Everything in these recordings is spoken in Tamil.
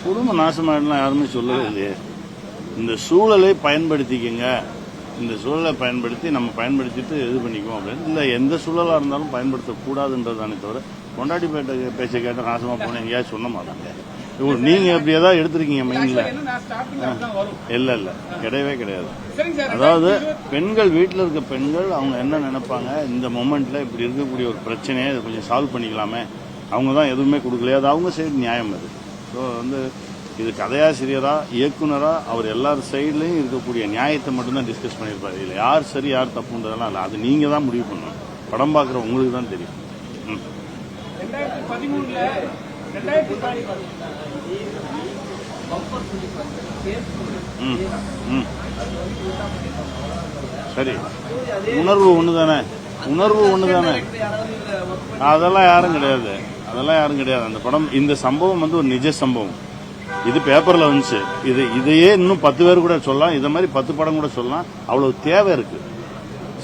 குடும்பம் நாசமாயிடலாம் யாருமே சொல்லவே இல்லையே. இந்த சூழலை பயன்படுத்திக்கங்க, இந்த சூழலை பயன்படுத்தி நம்ம பயன்படுத்திட்டு இது பண்ணிக்குவோம் அப்படின்னு. இல்லை எந்த சூழலாக இருந்தாலும் பயன்படுத்தக்கூடாதுன்றதானே தவிர கொண்டாடி பேச்சை கேட்ட நாசமா போன எங்கேயாவது சொல்ல மாட்டாங்க. நீங்க எப்படி ஏதாவது எடுத்திருக்கீங்க மைண்ட்ல? இல்ல இல்ல கிடையவே கிடையாது. அதாவது பெண்கள் வீட்டில் இருக்க பெண்கள் அவங்க என்ன நினைப்பாங்க, இந்த மொமெண்ட்ல இப்படி இருக்கக்கூடிய ஒரு பிரச்சனையை இதை கொஞ்சம் சால்வ் பண்ணிக்கலாமே, அவங்க தான் எதுவுமே கொடுக்கலையா, அது அவங்க சைடு நியாயம் அது. ஸோ இது கதையாசிரியரா இயக்குனரா அவர் எல்லார் சைட்லையும் இருக்கக்கூடிய நியாயத்தை மட்டும்தான் டிஸ்கஸ் பண்ணியிருப்பாரு. இல்லை யார் சரி யார் தப்புன்றதெல்லாம் இல்லை, அது நீங்க தான் முடிவு பண்ணணும். படம் பார்க்குற உங்களுக்கு தான் தெரியும். சரி, உணர்வு ஒண்ணுதானே, உணர்வு ஒண்ணுதானே, அதெல்லாம் யாரும் கிடையாது, அதெல்லாம் யாரும் கிடையாது. அந்த படம், இந்த சம்பவம் ஒரு நிஜ சம்பவம். இது பேப்பர்ல வந்துச்சு. இதையே இன்னும் 10 பேர் கூட சொல்லலாம், இதை மாதிரி 10 படம் கூட சொல்லலாம். அவ்வளவு தேவை இருக்கு.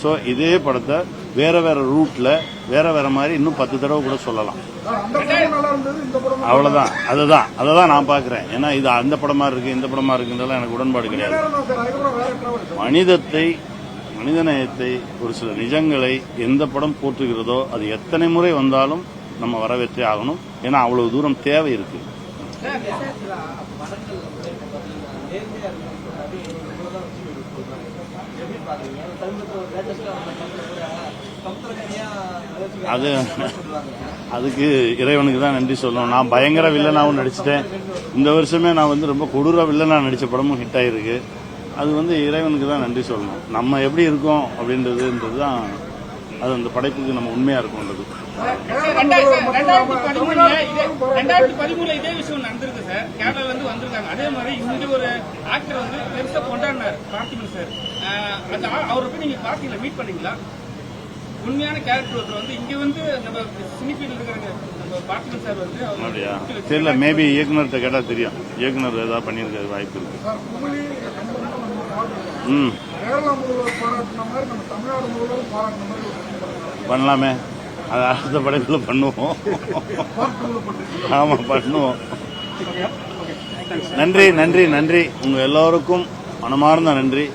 ஸோ இதே படத்தை வேற வேற ரூட்ல வேற வேற மாதிரி இன்னும் 10 தடவை கூட சொல்லலாம். அவ்வளவுதான், அததான் நான் பாக்குறேன். ஏன்னா இது அந்த படமா இருக்கு இந்த படமா இருக்குன்றதெல்லாம் எனக்கு உடன்பாடு கிடையாது. மனிதநேயத்தை ஒரு சில நிஜங்களை எந்த படம் போற்றுகிறதோ அது எத்தனை முறை வந்தாலும் நம்ம வரவேற்றே ஆகணும். ஏன்னா அவ்வளவு தூரம் தேவை இருக்கு. அதுக்கு இறைவனுக்கு தான் நன்றி சொல்லணும். நான் பயங்கர வில்லனாவும் நடிச்சிட்டேன். இந்த வருஷமே நான் ரொம்ப கொடூர வில்லனா நடிச்ச படமும் ஹிட் ஆயிருக்கு. அது இறைவனுக்கு தான் நன்றி சொல்லணும். நம்ம எப்படி இருக்கோம் அப்படின்றது தான் அது அந்த படைப்புக்கு நம்ம உண்மையா இருக்கும்ன்றது. 2013 இதே விஷயம் நடந்திருக்கு சார். கேரளால இருந்து வந்திருக்காங்க. அதே மாதிரி இங்க ஒரு ஆக்டர் பெருசா கொண்டாடினார், பார்த்திபன் சார். அந்த அவரை போய் நீங்க பாத்தீங்களா, மீட் பண்ணீங்களா? உண்மையான கேரக்டர் ஒருத்தர் இங்க நம்ம சினிஃபீல்ட் இருக்கிறாங்க. நம்ம பார்த்திபன் சார் தெரியல, மேபி இயக்குனர்கிட்ட கேட்டா தெரியும். இயக்குனர் ஏதாவது பண்ணிருக்க வாய்ப்பு இருக்கு. பண்ணலாமே, அது அடுத்த படைப்புல பண்ணுவோம். ஆமா பண்ணுவோம். நன்றி நன்றி நன்றி, உங்க எல்லோருக்கும் மனமார்ந்த நன்றி.